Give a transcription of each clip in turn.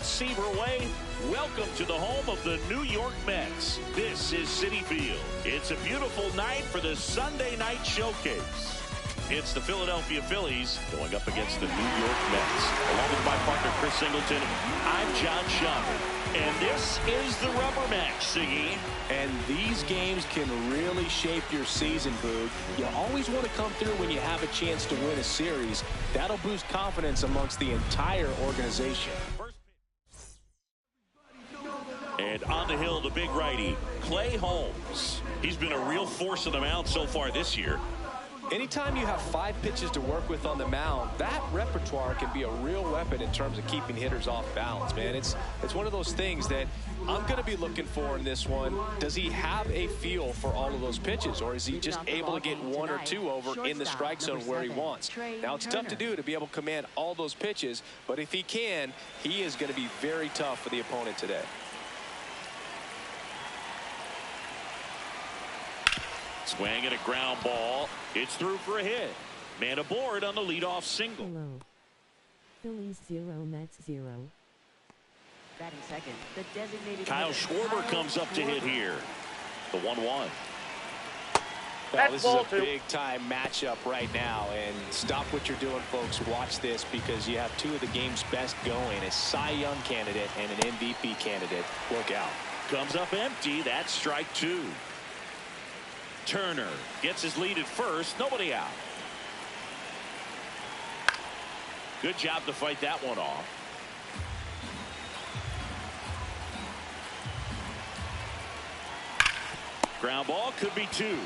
Seaver Way. Welcome to the home of the New York Mets. This is Citi Field. It's a beautiful night for the Sunday night showcase. It's the Philadelphia Phillies going up against the New York Mets. Along with my partner, Chris Singleton, I'm John Schomburg. And this is the rubber match, Siggy. And these games can really shape your season, Boog. You always want to come through when you have a chance to win a series. That'll boost confidence amongst the entire organization. And on the hill, the big righty, Clay Holmes. He's been a real force on the mound so far this year. Anytime you have 5 pitches to work with on the mound, that repertoire can be a real weapon in terms of keeping hitters off balance, man. It's one of those things that I'm going to be looking for in this one. Does he have a feel for all of those pitches, or is he just able to get 1 or 2 over in the strike zone where he wants? Now, it's tough to do to be able to command all those pitches, but if he can, he is going to be very tough for the opponent today. Swing and a ground ball. It's through for a hit. Man aboard on the leadoff single. Hello. Phillies 0, Mets 0. Batting second, the designated Kyle Schwarber comes up to hit here. The 1-1. Well, this is a big-time matchup right now, and stop what you're doing, folks. Watch this, because you have 2 of the game's best going, a Cy Young candidate and an MVP candidate. Look out. Comes up empty. That's strike 2. Turner gets his lead at first. Nobody out. Good job to fight that one off. Ground ball could be 2.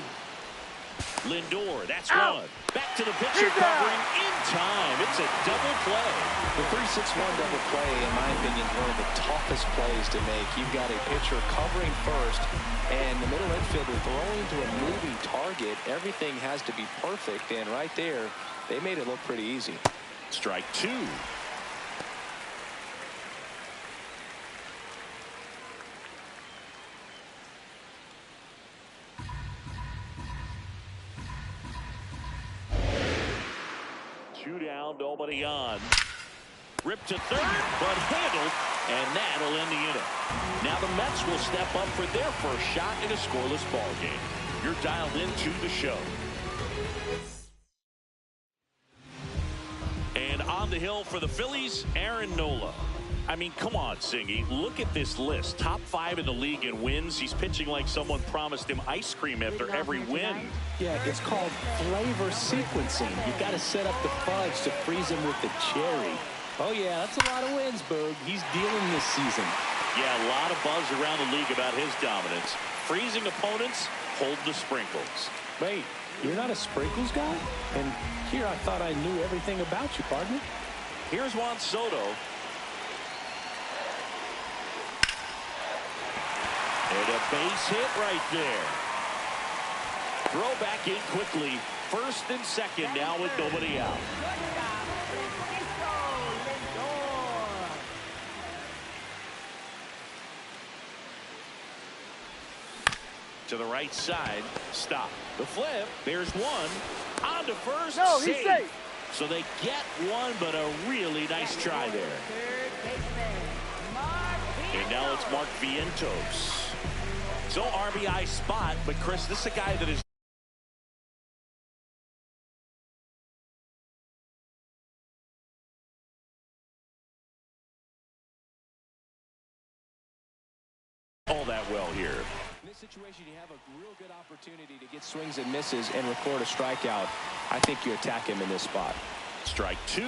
Lindor, that's out. 1. Back to the pitcher, covering in time. It's a double play. The 3-6-1 double play, in my opinion, one of the toughest plays to make. You've got a pitcher covering first, and the middle infielder throwing to a moving target. Everything has to be perfect, and right there, they made it look pretty easy. Strike 2. Two down, nobody on. Ripped to third, but handled, and that'll end the inning. Now the Mets will step up for their first shot in a scoreless ball game. You're dialed into the show. And on the hill for the Phillies, Aaron Nola. I mean, come on, Singy. Look at this list. Top 5 in the league in wins. He's pitching like someone promised him ice cream after every win. Yeah, it's called flavor sequencing. You've got to set up the fudge to freeze him with the cherry. Oh, yeah, that's a lot of wins, Boog. He's dealing this season. Yeah, a lot of buzz around the league about his dominance. Freezing opponents, hold the sprinkles. Wait, you're not a sprinkles guy? And here I thought I knew everything about you, partner. Here's Juan Soto. And a base hit right there. Throw back in quickly. First and second now with nobody out. To the right side. Stop. The flip. There's one. On to first. No, he's safe. safe. So they get one, but a really nice try there. And now it's Mark Vientos. So RBI spot, but Chris, this is a guy that is all that well here. In this situation, you have a real good opportunity to get swings and misses and record a strikeout. I think you attack him in this spot. Strike 2.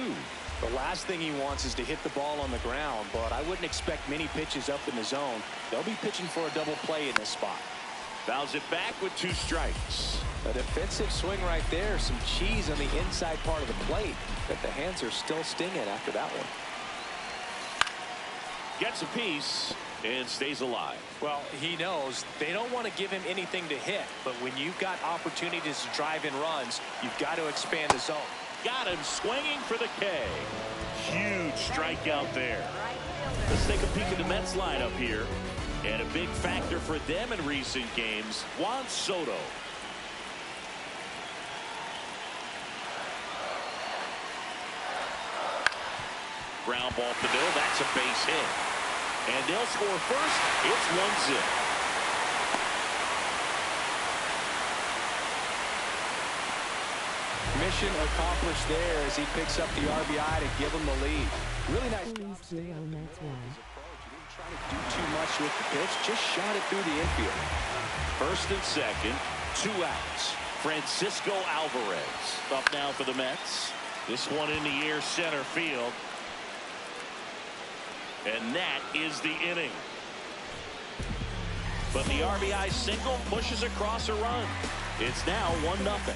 The last thing he wants is to hit the ball on the ground, but I wouldn't expect many pitches up in the zone. They'll be pitching for a double play in this spot. Fouls it back with 2 strikes. A defensive swing right there. Some cheese on the inside part of the plate, but the hands are still stinging after that one. Gets a piece and stays alive. Well, he knows they don't want to give him anything to hit, but when you've got opportunities to drive in runs, you've got to expand the zone. Got him swinging for the K. Huge strikeout there. Let's take a peek at the Mets lineup here. And a big factor for them in recent games, Juan Soto. ground ball up the middle. That's a base hit. And they'll score first. It's 1-0. Mission accomplished there as he picks up the RBI to give him the lead. Really nice job. Phillies 0, Mets 1. He didn't try to do too much with the pitch, just shot it through the infield. First and second, 2 outs. Francisco Alvarez up now for the Mets. This one in the air center field. And that is the inning. But the RBI single pushes across a run. It's now 1-0.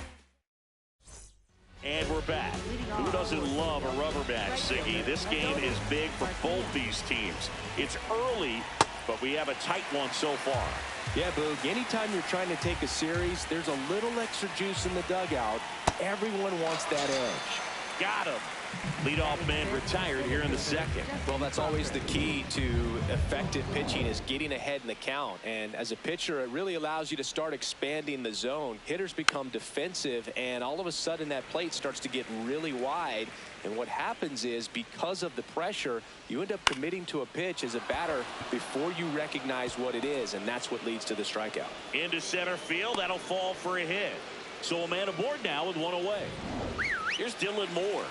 And we're back. Who doesn't love a rubber match, Siggy? This game is big for both these teams. It's early, but we have a tight one so far. Yeah, Boog, anytime you're trying to take a series, there's a little extra juice in the dugout. Everyone wants that edge. Got him. Leadoff man retired here in the second. Well, that's always the key to effective pitching, is getting ahead in the count. And as a pitcher, it really allows you to start expanding the zone. Hitters become defensive, and all of a sudden that plate starts to get really wide. And what happens is, because of the pressure, you end up committing to a pitch as a batter before you recognize what it is, and that's what leads to the strikeout. Into center field. That'll fall for a hit. So a man aboard now with 1 away. Here's Dylan Moore.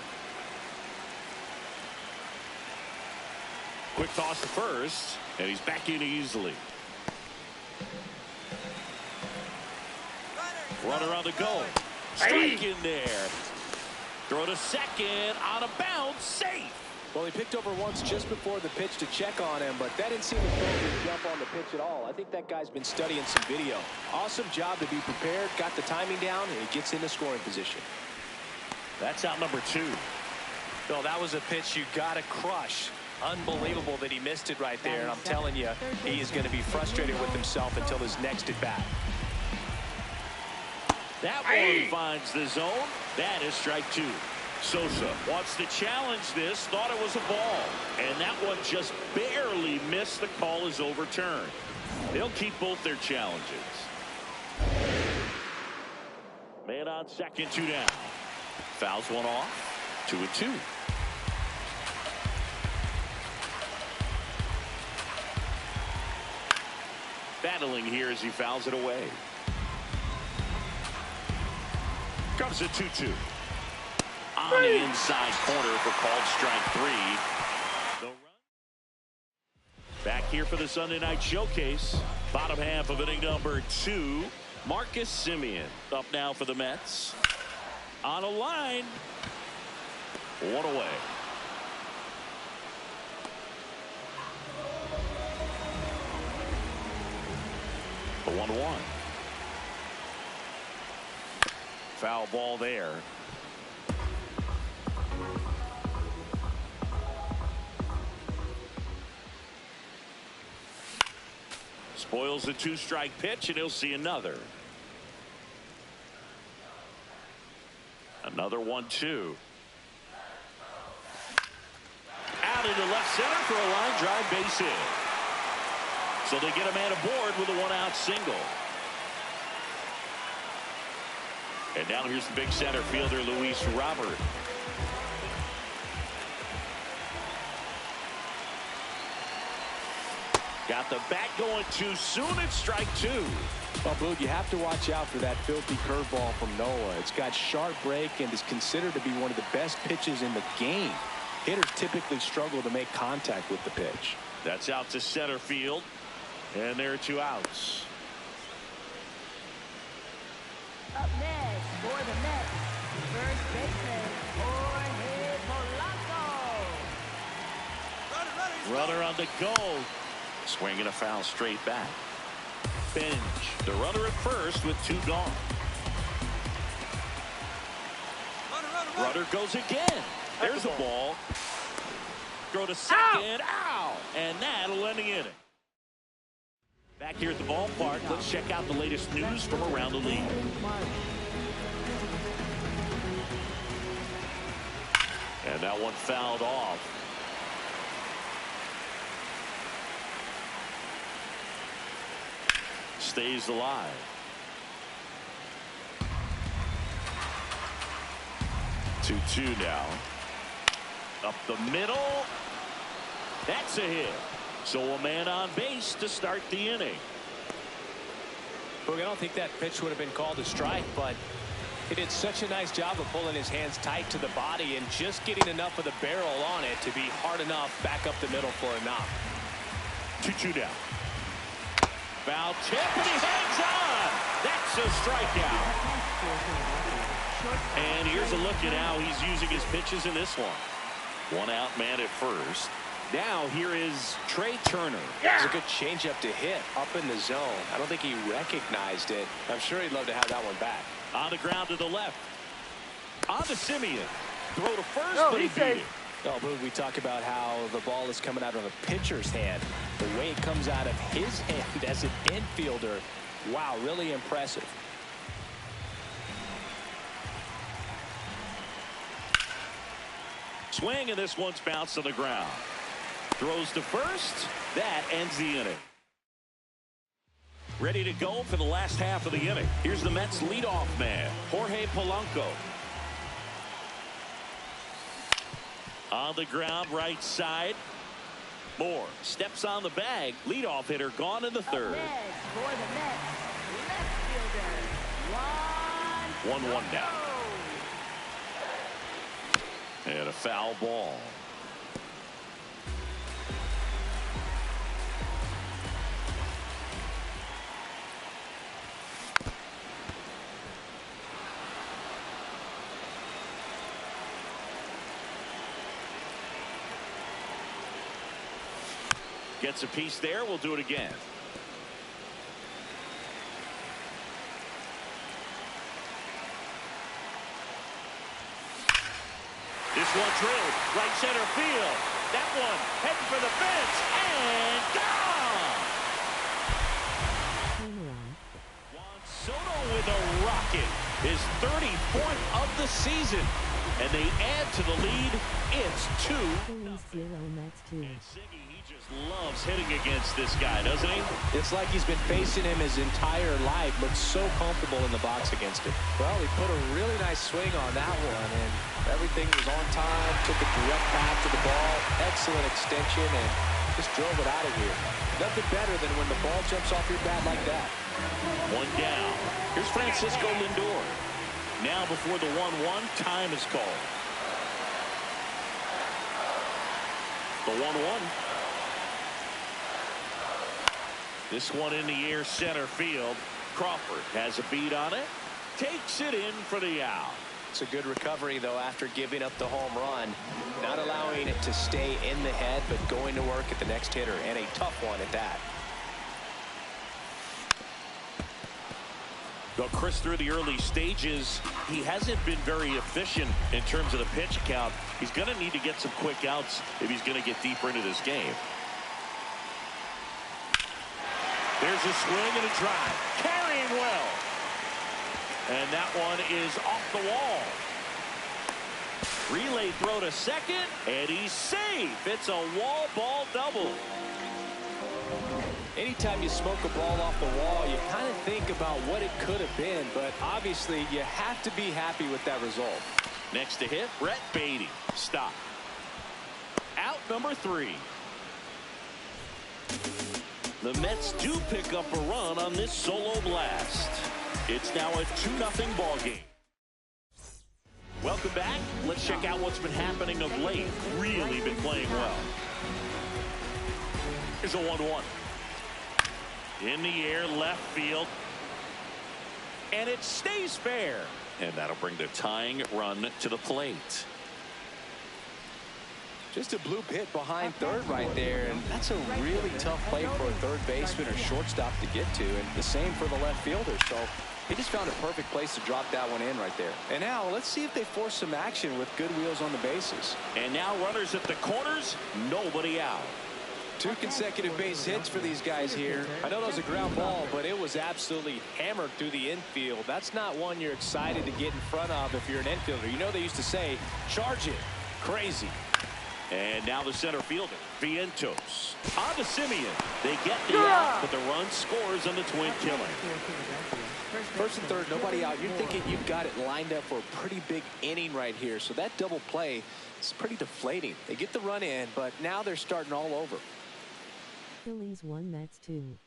Quick toss to first, and he's back in easily. Runner on the go. Strike in there. Throw to second, on a bounce, safe. Well, he picked over once just before the pitch to check on him, but that didn't seem to throw him to jump on the pitch at all. I think that guy's been studying some video. Awesome job to be prepared, got the timing down, and he gets into scoring position. That's out number 2. Well, that was a pitch you got to crush. Unbelievable that he missed it right there, and I'm telling you, he is going to be frustrated with himself until his next at bat. That one finds the zone. That is strike 2. Sosa wants to challenge this, thought it was a ball, and that one just barely missed. The call is overturned. They'll keep both their challenges. Man on second, 2 down. Fouls one off. 2-2. Battling here as he fouls it away. Comes a 2-2. On the inside corner for called strike 3. The run. Back here for the Sunday night showcase. Bottom half of inning number 2. Marcus Semien up now for the Mets. On a line. 1 away. The 1-1. Foul ball there. Spoils the 2-strike pitch, and he'll see another. Another 1-2. Out into left center for a line drive base hit. So they get a man aboard with a 1-out single. And now here's the big center fielder, Luis Robert. Got the bat going too soon. It's strike 2. Well, Boog, you have to watch out for that filthy curveball from Noah. It's got sharp break and is considered to be one of the best pitches in the game. Hitters typically struggle to make contact with the pitch. That's out to center field. And there are 2 outs. Up next for the Mets, first baseman Jorge Polanco. Runner on the go. Swinging a foul straight back. Bench. The runner at first with 2 gone. Runner goes again. There's the ball. Throw to second. Ow! And that'll end the inning. Back here at the ballpark, let's check out the latest news from around the league. And that one fouled off. Stays alive. Two now. Up the middle. That's a hit. So a man on base to start the inning. Look, I don't think that pitch would have been called a strike, but he did such a nice job of pulling his hands tight to the body and just getting enough of the barrel on it to be hard enough back up the middle for a knock. 2-2 down. Foul tip, and he hangs on. That's a strikeout. And here's a look at how he's using his pitches in this one. One out man at first. Now here is Trey Turner. It's a good changeup to hit up in the zone. I don't think he recognized it. I'm sure he'd love to have that one back. On the ground to the left. On to Simeon. Throw to first, but he beat it. Oh, but we talk about how the ball is coming out of a pitcher's hand. The way it comes out of his hand as an infielder. Wow, really impressive. Swing, and this one's bounced on the ground. Throws to first. That ends the inning. Ready to go for the last half of the inning. Here's the Mets leadoff man, Jorge Polanco. On the ground, right side. Moore steps on the bag. Leadoff hitter gone in the third. For the Mets, left fielder, 1-1 now. And a foul ball. Gets a piece there. We'll do it again. This one drilled right center field. That one heading for the fence and gone. Juan Soto with a rocket, his 34th of the season, and they add to the lead. It's 2. Phillies 0 Mets 2. And Siggy, he just loves hitting against this guy, doesn't he? It's like he's been facing him his entire life. Looks so comfortable in the box against him. Well, he put a really nice swing on that one, and everything was on time. Took a direct path to the ball. Excellent extension, and just drove it out of here. Nothing better than when the ball jumps off your bat like that. One down. Here's Francisco Lindor. Now before the 1-1, time is called. The 1-1. This one in the air, center field. Crawford has a beat on it. Takes it in for the out. It's a good recovery, though, after giving up the home run. Not allowing it to stay in the head, but going to work at the next hitter, and a tough one at that. Though Chris, through the early stages, he hasn't been very efficient in terms of the pitch count. He's going to need to get some quick outs if he's going to get deeper into this game. There's a swing and a drive. Carrying well. And that one is off the wall. Relay throw to second, and he's safe. It's a wall ball double. Anytime you smoke a ball off the wall, you kind of think about what it could have been, but obviously you have to be happy with that result. Next to hit, Brett Beatty. Stop. Out number 3. The Mets do pick up a run on this solo blast. It's now a 2-0 ball game. Welcome back. Let's check out what's been happening of late. Really been playing well. Here's a 1-1. In the air, left field. And it stays fair. And that'll bring the tying run to the plate. Just a bloop hit behind third right there, and that's a really tough play for a third baseman or shortstop to get to, and the same for the left fielder. So he just found a perfect place to drop that one in right there. And now let's see if they force some action with good wheels on the bases. And now runners at the corners, nobody out. 2 consecutive base hits for these guys here. I know that was a ground ball, but it was absolutely hammered through the infield. That's not one you're excited to get in front of if you're an infielder. You know they used to say, charge it. Crazy. And now the center fielder, Vientos. On to Simeon. They get the out, but the run scores on the twin killer. First and third, nobody out. You're thinking you've got it lined up for a pretty big inning right here. So that double play is pretty deflating. They get the run in, but now they're starting all over. Phillies 1 Mets 2.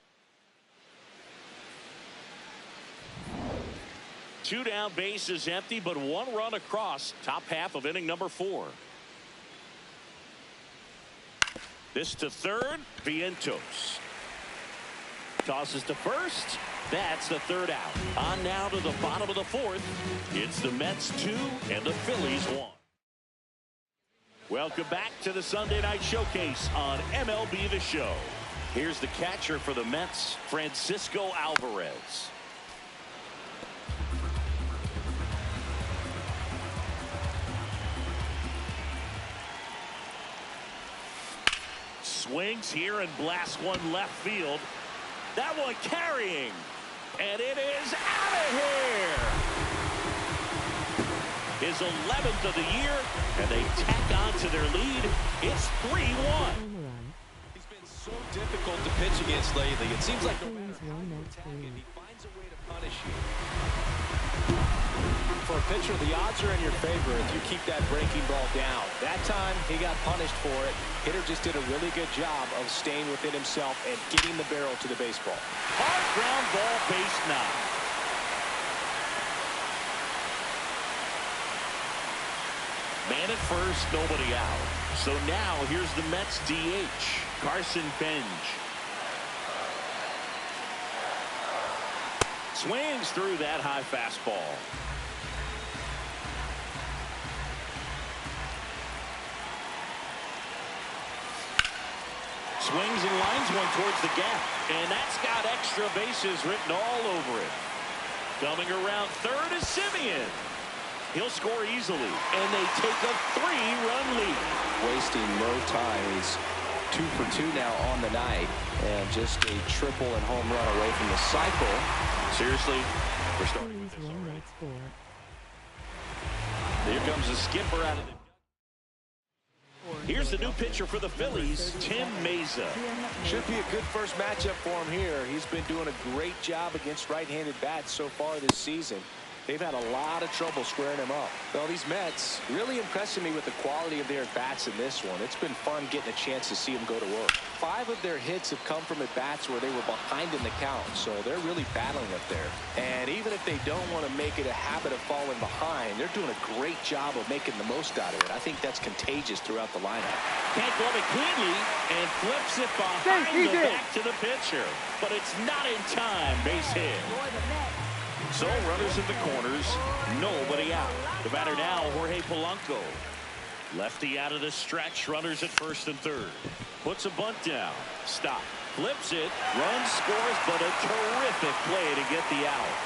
2 down, base is empty, but 1 run across. Top half of inning number 4. This to third, Vientos. Tosses to first. That's the 3rd out. On now to the bottom of the 4th. It's the Mets 2 and the Phillies 1. Welcome back to the Sunday Night Showcase on MLB The Show. Here's the catcher for the Mets, Francisco Alvarez. Swings here and blasts one left field. That one carrying. And it is out of here. His 11th of the year, and they tack on to their lead. It's 3-1. He's been so difficult to pitch against lately. It seems like no matter how you attack it, he finds a way to punish you. For a pitcher, the odds are in your favor if you keep that breaking ball down. That time, he got punished for it. Hitter just did a really good job of staying within himself and getting the barrel to the baseball. Hard ground ball, base 9. Man at first, nobody out. So now here's the Mets DH, Carson Bench. Swings through that high fastball. Swings and lines one towards the gap. And that's got extra bases written all over it. Coming around third is Simeon. He'll score easily. And they take a 3-run lead. Wasting no time. He's 2 for 2 now on the night. And just a triple and home run away from the cycle. Seriously, we're starting Phillies 1 Mets 4. Here comes the skipper out of the... Here's the new pitcher for the Phillies, Tim Meza. Should be a good first matchup for him here. He's been doing a great job against right-handed bats so far this season. They've had a lot of trouble squaring him up. Well, these Mets really impressing me with the quality of their at-bats in this one. It's been fun getting a chance to see them go to work. 5 of their hits have come from at-bats where they were behind in the count, so they're really battling up there. And even if they don't want to make it a habit of falling behind, they're doing a great job of making the most out of it. I think that's contagious throughout the lineup. Can't glove it cleanly and flips it behind the back to the pitcher. But it's not in time. Base hit. So runners in the corners, nobody out. The batter now, Jorge Polanco. Lefty out of the stretch, runners at first and third. Puts a bunt down, stop, flips it, runs, scores, but a terrific play to get the out.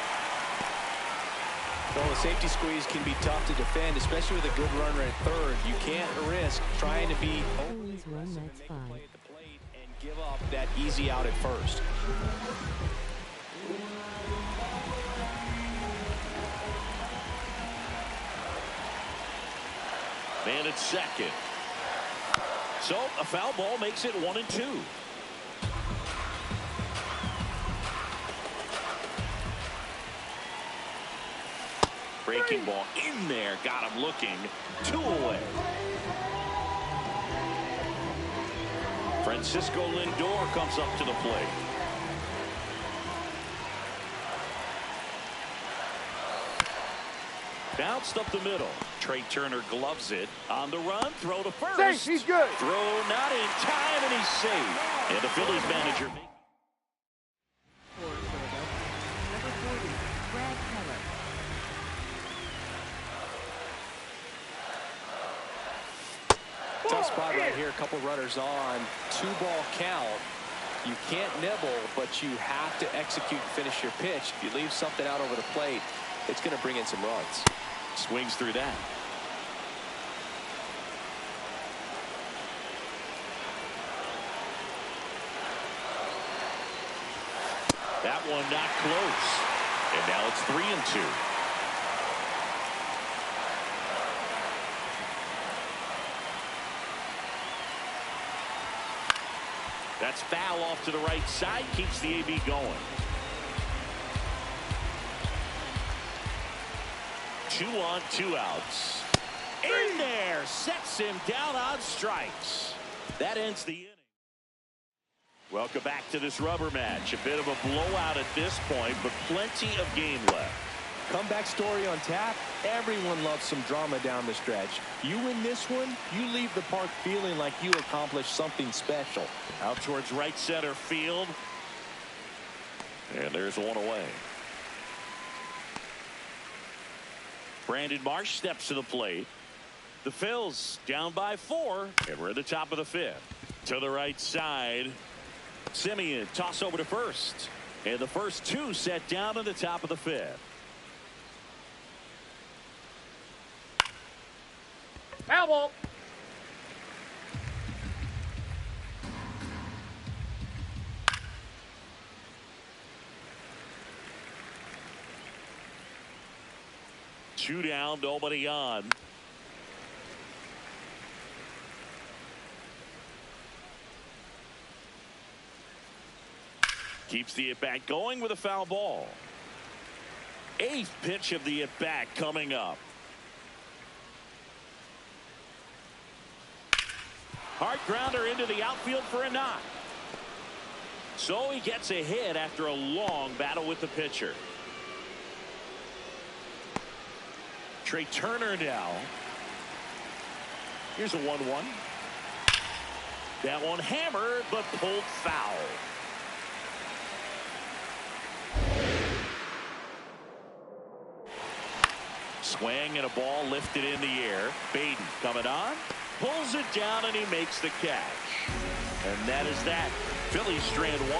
Well, the safety squeeze can be tough to defend, especially with a good runner at third. You can't risk trying to be overly aggressive and make a play at the plate and give up that easy out at first. Man at second. So a foul ball makes it 1-2. Breaking ball in there, got him looking. 2 away. Francisco Lindor comes up to the plate. Bounced up the middle. Trey Turner gloves it. On the run, throw to first. Safe, he's good. Throw not in time, and he's safe. And the Phillies manager. Tough spot right here. A couple runners on. 2-ball count. You can't nibble, but you have to execute and finish your pitch. If you leave something out over the plate, it's going to bring in some runs. Swings through that. That one not close. And now it's 3-2. That's foul off to the right side. Keeps the AB going. 2 on, 2 outs. In there. Sets him down on strikes. That ends the inning. Welcome back to this rubber match. A bit of a blowout at this point, but plenty of game left. Comeback story on tap. Everyone loves some drama down the stretch. You win this one, you leave the park feeling like you accomplished something special. Out towards right center field. And there's one away. Brandon Marsh steps to the plate. The Phils down by 4, and we're at the top of the 5th. To the right side. Simeon toss over to first. And the first 2 set down in the top of the 5th. Foul ball. Two down, nobody on. Keeps the at-bat going with a foul ball. 8th pitch of the at-bat coming up. Hard grounder into the outfield for a knock. So he gets a hit after a long battle with the pitcher. Trey Turner now. Here's a 1-1. That one hammered but pulled foul. Swing and a ball lifted in the air. Baden coming on. Pulls it down and he makes the catch. And that is that. Phillies strand 1.